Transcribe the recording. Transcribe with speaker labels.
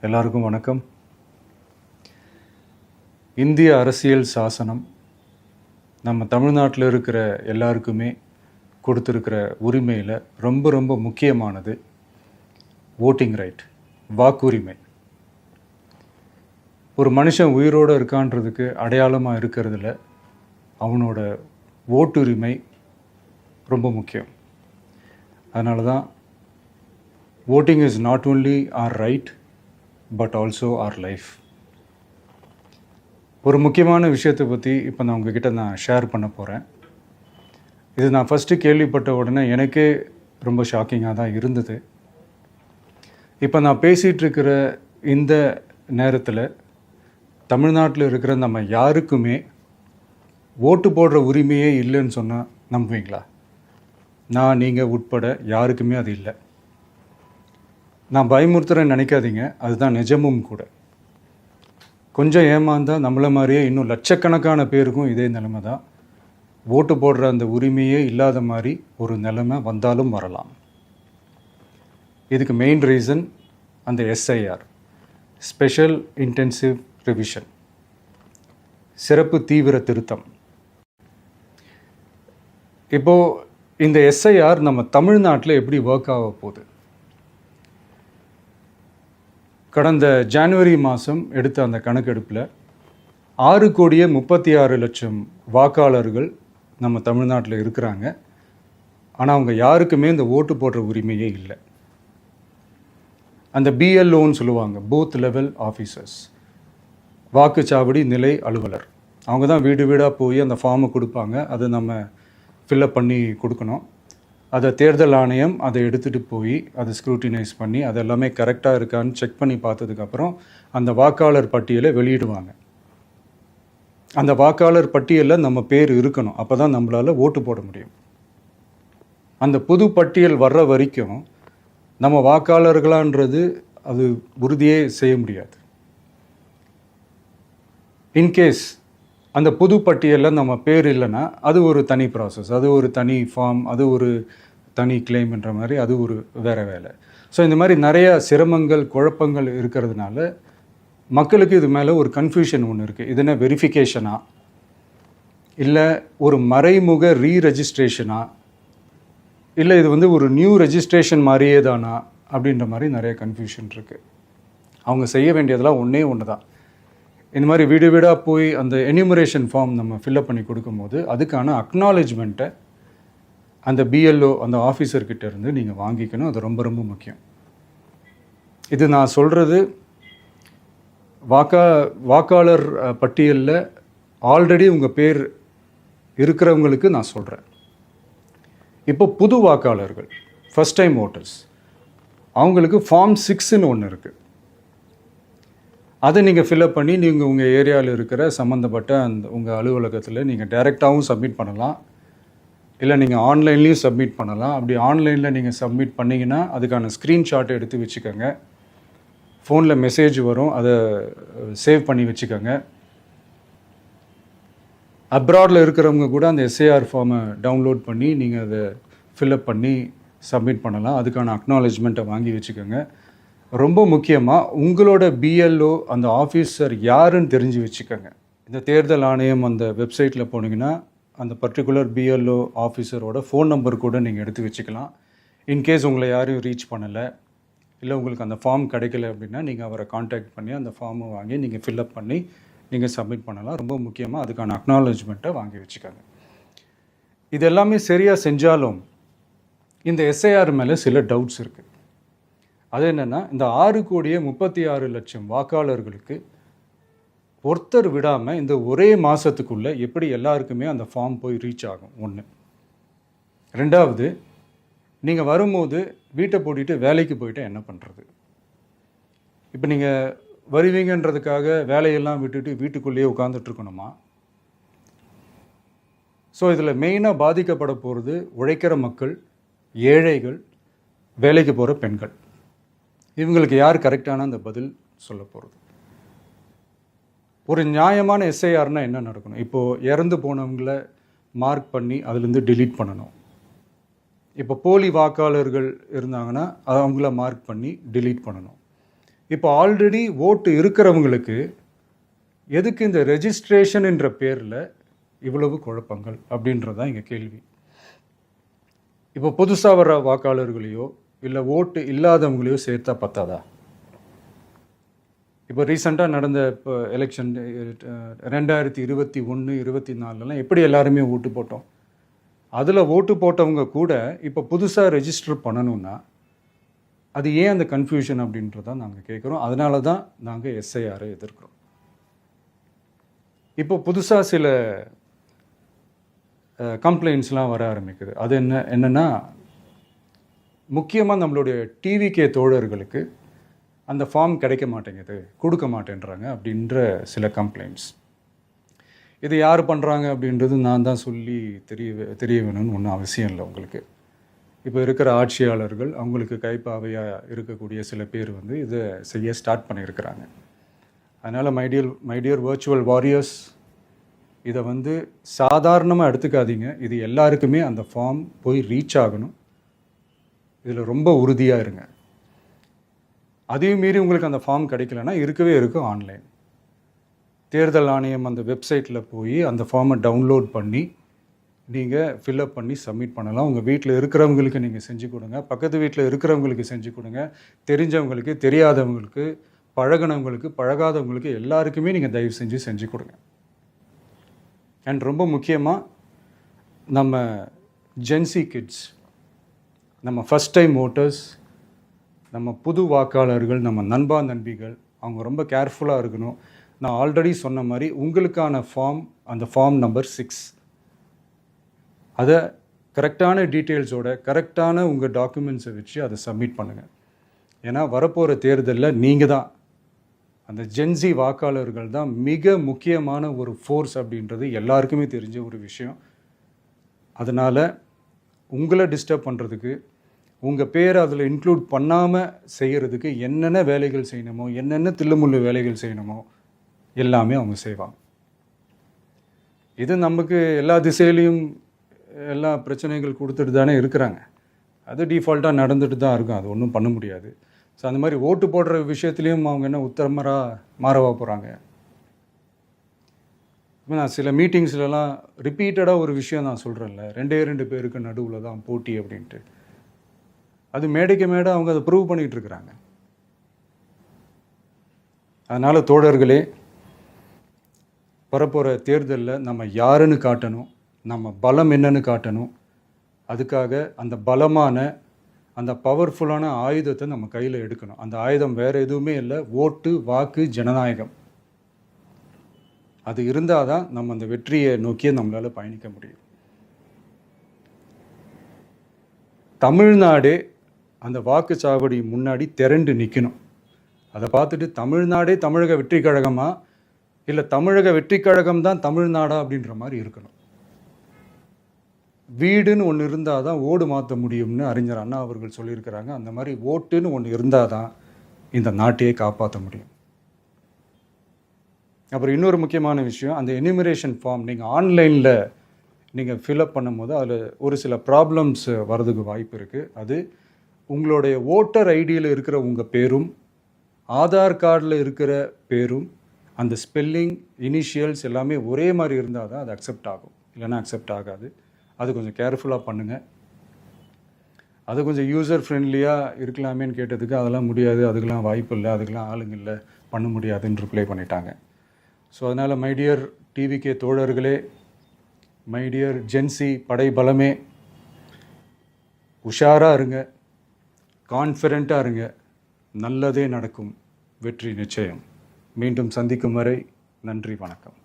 Speaker 1: எல்லாருக்கும் வணக்கம். இந்திய அரசியல் சாசனம் நம்ம தமிழ்நாட்டில் இருக்கிற எல்லாருக்குமே கொடுத்துருக்கிற உரிமையில் ரொம்ப ரொம்ப முக்கியமானது ஓட்டிங் ரைட், வாக்குரிமை. ஒரு மனுஷன் உயிரோடு இருக்கான்றதுக்கு அடையாளமாக இருக்கிறதுல அவனோட ஓட்டுரிமை ரொம்ப முக்கியம். அதனால தான் voting is not only our right but also our life. ஒரு முக்கியமான விஷயத்தை பற்றி இப்போ நான் உங்ககிட்ட ஷேர் பண்ண போகிறேன். இது நான் ஃபஸ்ட்டு கேள்விப்பட்ட உடனே எனக்கே ரொம்ப ஷாக்கிங்காக தான் இருந்தது. இப்போ நான் பேசிகிட்ருக்கிற இந்த நேரத்தில் தமிழ்நாட்டில் இருக்கிற நம்ம யாருக்குமே ஓட்டு போடுற உரிமையே இல்லைன்னு சொன்னால் நம்புவீங்களா? நான் நீங்கள் உட்பட யாருக்குமே அது இல்லை. நான் பயமுறுத்துறேன்னு நினைக்காதீங்க, அதுதான் நிஜமும் கூட. கொஞ்சம் ஏமாந்தால் நம்மளை மாதிரியே இன்னும் லட்சக்கணக்கான பேருக்கும் இதே நிலைமை தான். ஓட்டு போடுற அந்த உரிமையே இல்லாத மாதிரி ஒரு நிலைமை வந்தாலும் வரலாம். இதுக்கு மெயின் ரீசன் அந்த எஸ்ஐஆர், ஸ்பெஷல் இன்டென்சிவ் ரிவிஷன், சிறப்பு தீவிர திருத்தம். இப்போது இந்த எஸ்ஐஆர் நம்ம தமிழ்நாட்டில் எப்படி ஒர்க் ஆக போகுது? கடந்த ஜனவரி மாதம் எடுத்த அந்த கணக்கெடுப்பில் 6,36,00,000 வாக்காளர்கள் நம்ம தமிழ்நாட்டில் இருக்கிறாங்க. ஆனால் அவங்க யாருக்குமே இந்த ஓட்டு போடுற உரிமையே இல்லை. அந்த பிஎல்ஓன்னு சொல்லுவாங்க, பூத் லெவல் ஆஃபீஸர்ஸ், வாக்குச்சாவடி நிலை அலுவலர். அவங்க தான் வீடு வீடாக போய் அந்த ஃபார்மை கொடுப்பாங்க. அதை நம்ம ஃபில்அப் பண்ணி கொடுக்கணும். அதை தேர்தல் ஆணையம் அதை எடுத்துகிட்டு போய் அதை ஸ்க்ரூட்டினைஸ் பண்ணி அது எல்லாமே கரெக்டாக இருக்கான்னு செக் பண்ணி பார்த்ததுக்கப்புறம் அந்த வாக்காளர் பட்டியலை வெளியிடுவாங்க. அந்த வாக்காளர் பட்டியலில் நம்ம பேர் இருக்கணும், அப்போ தான் நம்மளால் ஓட்டு போட முடியும். அந்த புது பட்டியல் வர்ற வரைக்கும் நம்ம வாக்காளர்களான்றது அது உறுதியே செய்ய முடியாது. இன்கேஸ் அந்த புது பட்டியலில் நம்ம பேர் இல்லைன்னா அது ஒரு தனி ப்ராசஸ், அது ஒரு தனி ஃபார்ம், அது ஒரு தனி கிளைம்ன்ற மாதிரி அது ஒரு வேறு வேலை. ஸோ இந்த மாதிரி நிறையா சிரமங்கள் குழப்பங்கள் இருக்கிறதுனால மக்களுக்கு இது மேலே ஒரு கன்ஃபியூஷன் ஒன்று இருக்குது. இது என்ன வெரிஃபிகேஷனா இல்லை ஒரு மறைமுக ரீரெஜிஸ்ட்ரேஷனா இல்லை இது ஒரு நியூ ரெஜிஸ்ட்ரேஷன் மாதிரியே தானா அப்படின்ற மாதிரி நிறைய கன்ஃபியூஷன் இருக்குது. அவங்க செய்ய வேண்டியதெல்லாம் ஒன்று தான். இந்த மாதிரி வீடு வீடாக போய் அந்த என்யூமரேஷன் ஃபார்ம் நம்ம ஃபில்அப் பண்ணி கொடுக்கும்போது அதுக்கான அக்னாலேஜ்மெண்ட்டை அந்த பிஎல்ஓ அந்த ஆஃபீஸர்கிட்ட இருந்து நீங்கள் வாங்கிக்கணும். அது ரொம்ப ரொம்ப முக்கியம். இது நான் சொல்கிறது வாக்காளர் பட்டியலில் ஆல்ரெடி உங்கள் பேர் இருக்கிறவங்களுக்கு நான் சொல்கிறேன். இப்போ புது வாக்காளர்கள், ஃபஸ்ட் டைம் ஓட்டர்ஸ், அவங்களுக்கு ஃபார்ம் 6ன்னு ஒன்று இருக்குது. அதை நீங்கள் ஃபில்அப் பண்ணி நீங்கள் உங்கள் ஏரியாவில் இருக்கிற சம்மந்தப்பட்ட உங்கள் அலுவலகத்தில் நீங்கள் டைரெக்டாகவும் சப்மிட் பண்ணலாம், இல்லை நீங்கள் ஆன்லைன்லேயும் சப்மிட் பண்ணலாம். அப்படி ஆன்லைனில் நீங்கள் சப்மிட் பண்ணிங்கன்னா அதுக்கான ஸ்க்ரீன்ஷாட்டை எடுத்து வச்சுக்கோங்க. ஃபோனில் மெசேஜ் வரும், அதை சேவ் பண்ணி வச்சுக்கோங்க. அப்ராடில் இருக்கிறவங்க கூட அந்த எஸ்ஐஆர் ஃபார்மை டவுன்லோட் பண்ணி நீங்கள் அதை ஃபில்அப் பண்ணி சப்மிட் பண்ணலாம். அதுக்கான அக்னாலேஜ்மெண்ட்டை வாங்கி வச்சுக்கோங்க. ரொம்ப முக்கியமாக உங்களோட பிஎல்ஓ அந்த ஆஃபீஸர் யாருன்னு தெரிஞ்சு வச்சுக்கோங்க. இந்த தேர்தல் ஆணையம் அந்த வெப்சைட்டில் போனீங்கன்னா அந்த பர்டிகுலர் பிஎல்ஓ ஆஃபீஸரோட ஃபோன் நம்பர் கூட நீங்கள் எடுத்து வச்சுக்கலாம். இன்கேஸ் உங்களை யாரையும் ரீச் பண்ணலை இல்லை உங்களுக்கு அந்த ஃபார்ம் கிடைக்கல அப்படின்னா நீங்கள் அவரை காண்டாக்ட் பண்ணி அந்த ஃபார்மை வாங்கி நீங்கள் ஃபில்அப் பண்ணி நீங்கள் சப்மிட் பண்ணலாம். ரொம்ப முக்கியமாக அதுக்கான அக்னாலேஜ்மெண்ட்டை வாங்கி வச்சுக்கோங்க. இது எல்லாமே சரியாக செஞ்சாலும் இந்த எஸ்ஐஆர் மேலே சில டவுட்ஸ் இருக்குது. அது என்னென்னா, இந்த 6,36,00,000 வாக்காளர்களுக்கு ஒருத்தர் விடாமல் இந்த ஒரே மாதத்துக்குள்ளே எப்படி எல்லாருக்குமே அந்த ஃபார்ம் போய் ரீச் ஆகும்? ஒன்று. ரெண்டாவது, நீங்கள் வரும்போது வீட்டை பூட்டிட்டு வேலைக்கு போயிட்டு என்ன பண்ணுறது? இப்போ நீங்கள் வருவீங்கன்றதுக்காக வேலையெல்லாம் விட்டுட்டு வீட்டுக்குள்ளேயே உட்காந்துட்ருக்கணுமா? ஸோ இதில் மெயினாக பாதிக்கப்பட போகிறது உழைக்கிற மக்கள், ஏழைகள், வேலைக்கு போகிற பெண்கள். இவங்களுக்கு யார் கரெக்டான அந்த பதில் சொல்ல போகிறது? ஒரு நியாயமான எஸ்ஐஆர்னால் என்ன நடக்கணும்? இப்போது இறந்து போனவங்கள மார்க் பண்ணி அதுலேருந்து டிலீட் பண்ணணும். இப்போ போலி வாக்காளர்கள் இருந்தாங்கன்னா அவங்கள மார்க் பண்ணி டிலீட் பண்ணணும். இப்போ ஆல்ரெடி ஓட்டு இருக்கிறவங்களுக்கு எதுக்கு இந்த ரெஜிஸ்ட்ரேஷன் என்ற பேரில் இவ்வளவு குழப்பங்கள் அப்படின்றது தான் இங்கே கேள்வி. இப்போ புதுசாக வர வாக்காளர்களையோ இல்லை ஓட்டு இல்லாதவங்களையோ சேர்த்தா பத்தாதா? இப்போ ரீசெண்டாக நடந்த இப்போ எலெக்ஷன் 2021, 24 எப்படி எல்லாருமே ஓட்டு போட்டோம்? அதில் ஓட்டு போட்டவங்க கூட இப்போ புதுசாக ரெஜிஸ்டர் பண்ணணும்னா அது ஏன் அந்த கன்ஃபியூஷன் அப்படின்றதான் நாங்கள் கேட்குறோம். அதனால தான் நாங்கள் எஸ்ஐஆரை எதிர்க்கிறோம். இப்போ புதுசாக சில கம்ப்ளைண்ட்ஸ்லாம் வர ஆரம்பிக்குது. அது என்னென்னா முக்கியமாக நம்மளுடைய டிவிகே தோழர்களுக்கு அந்த ஃபார்ம் கிடைக்க மாட்டேங்குது, கொடுக்க மாட்டேன்றாங்க அப்படின்ற சில கம்ப்ளைண்ட்ஸ். இது யார் பண்ணுறாங்க அப்படின்றது நான் தான் சொல்லி தெரிய வேணும்னு ஒன்றும் அவசியம் இல்லை உங்களுக்கு. இப்போ இருக்கிற ஆட்சியாளர்கள் அவங்களுக்கு கைப்பாவையாக இருக்கக்கூடிய சில பேர் வந்து இதை செய்ய ஸ்டார்ட் பண்ணியிருக்கிறாங்க. அதனால் மைடியர் வர்ச்சுவல் வாரியர்ஸ், இதை வந்து சாதாரணமாக எடுத்துக்காதீங்க. இது எல்லாருக்குமே அந்த ஃபார்ம் போய் ரீச் ஆகணும். இதில் ரொம்ப உறுதியாக இருங்க. அதையும் மீறி உங்களுக்கு அந்த ஃபார்ம் கிடைக்கலன்னா இருக்கவே இருக்கும் ஆன்லைன். தேர்தல் ஆணையம் அந்த வெப்சைட்டில் போய் அந்த ஃபார்மை டவுன்லோட் பண்ணி நீங்கள் ஃபில்அப் பண்ணி சப்மிட் பண்ணலாம். உங்கள் வீட்டில் இருக்கிறவங்களுக்கு நீங்கள் செஞ்சு கொடுங்க, பக்கத்து வீட்டில் இருக்கிறவங்களுக்கு செஞ்சு கொடுங்க, தெரிஞ்சவங்களுக்கு, தெரியாதவங்களுக்கு, பழகினவங்களுக்கு, பழகாதவங்களுக்கு எல்லாருக்குமே நீங்கள் தயவு செஞ்சு கொடுங்க. அண்ட் ரொம்ப முக்கியமாக நம்ம ஜென்சி கிட்ஸ், நம்ம ஃபஸ்ட் டைம் ஓட்டர்ஸ், நம்ம புது வாக்காளர்கள், நம்ம நண்பா நண்பிகள், அவங்க ரொம்ப கேர்ஃபுல்லாக இருக்கணும். நான் ஆல்ரெடி சொன்ன மாதிரி உங்களுக்கான ஃபார்ம், அந்த ஃபார்ம் நம்பர் 6, அதை கரெக்டான டீட்டெயில்ஸோட கரெக்டான உங்கள் டாக்குமெண்ட்ஸை வச்சு அதை சப்மிட் பண்ணுங்கள். ஏன்னா வரப்போகிற தேர்தலில் நீங்கள் தான், அந்த ஜென்சி வாக்காளர்கள் தான் மிக முக்கியமான ஒரு ஃபோர்ஸ் அப்படின்றது எல்லாருக்குமே தெரிஞ்ச ஒரு விஷயம். அதனால் உங்களை டிஸ்டர்ப் பண்ணுறதுக்கு, உங்கள் பேரை அதில் இன்க்ளூட் பண்ணாமல் செய்கிறதுக்கு என்னென்ன வேலைகள் செய்யணுமோ, என்னென்ன தில்லுமுள்ளு வேலைகள் செய்யணுமோ எல்லாமே அவங்க செய்வாங்க. இது நமக்கு எல்லா திசையிலையும் எல்லா பிரச்சனைகள் கொடுத்துட்டு தானே இருக்கிறாங்க. அது டிஃபால்ட்டாக நடந்துட்டு தான் இருக்கும். அது ஒன்றும் பண்ண முடியாது. ஸோ அந்த மாதிரி ஓட்டு போடுற விஷயத்துலேயும் அவங்க என்ன மாறவா போகிறாங்க? இப்போ நான் சில மீட்டிங்ஸ்லலாம் ரிப்பீட்டடாக ஒரு விஷயம் நான் சொல்கிறேன்ல, 2 பேருக்கு நடுவில் தான் போட்டி அப்படின்ட்டு. அது மேடைக்கு மேடை அவங்க அதை ப்ரூவ் பண்ணிகிட்டு இருக்கிறாங்க. அதனால் தோழர்களே, வரப்போகிற தேர்தலில் நம்ம யாருன்னு காட்டணும், நம்ம பலம் என்னன்னு காட்டணும். அதுக்காக அந்த பலமான, அந்த பவர்ஃபுல்லான ஆயுதத்தை நம்ம கையில் எடுக்கணும். அந்த ஆயுதம் வேறு எதுவுமே இல்லை, ஓட்டு, வாக்கு, ஜனநாயகம். அது இருந்தால் தான் நம்ம அந்த வெற்றியை நோக்கியே நம்மளால் பயணிக்க முடியும். தமிழ்நாடே அந்த வாக்குச்சாவடி முன்னாடி திரண்டு நிற்கணும். அதை பார்த்துட்டு தமிழ்நாடே தமிழக வெற்றி கழகமா, இல்லை தமிழக வெற்றி கழகம் தான் தமிழ்நாடா அப்படின்ற மாதிரி இருக்கணும். வீடுன்னு ஒன்று இருந்தால் தான் ஓடு மாற்ற முடியும்னு அறிஞர் அண்ணா அவர்கள் சொல்லியிருக்கிறாங்க. அந்த மாதிரி ஓட்டுன்னு ஒன்று இருந்தால் தான் இந்த நாட்டையே காப்பாற்ற முடியும். அப்புறம் இன்னொரு முக்கியமான விஷயம், அந்த எனிமரேஷன் ஃபார்ம் நீங்கள் ஆன்லைனில் நீங்கள் ஃபில்அப் பண்ணும்போது அதில் ஒரு சில ப்ராப்ளம்ஸ் வர்றதுக்கு வாய்ப்பு இருக்குது. அது உங்களுடைய ஓட்டர் ஐடியில் இருக்கிற உங்கள் பேரும், ஆதார் கார்டில் இருக்கிற பேரும், அந்த ஸ்பெல்லிங், இனிஷியல்ஸ் எல்லாமே ஒரே மாதிரி இருந்தால் தான் அது அக்செப்ட் ஆகும், இல்லைன்னா அக்செப்ட் ஆகாது. அது கொஞ்சம் கேர்ஃபுல்லாக பண்ணுங்கள். அது கொஞ்சம் யூசர் ஃப்ரெண்ட்லியாக இருக்கலாமேன்னு கேட்டதுக்கு அதெல்லாம் முடியாது, அதுக்கெலாம் வாய்ப்பு இல்லை, அதுக்கெலாம் ஆளுங்க இல்லை, பண்ண முடியாதுன்னு ரிப்ளை பண்ணிட்டாங்க. ஸோ அதனால் மைடியர் டிவிகே தோழர்களே, மைடியர் ஜென்சி படை பலமே, உஷாராக இருங்க, கான்ஃபிடெண்ட்டாக இருங்க. நல்லதே நடக்கும். வெற்றி நிச்சயம். மீண்டும் சந்திக்கும் வரை நன்றி, வணக்கம்.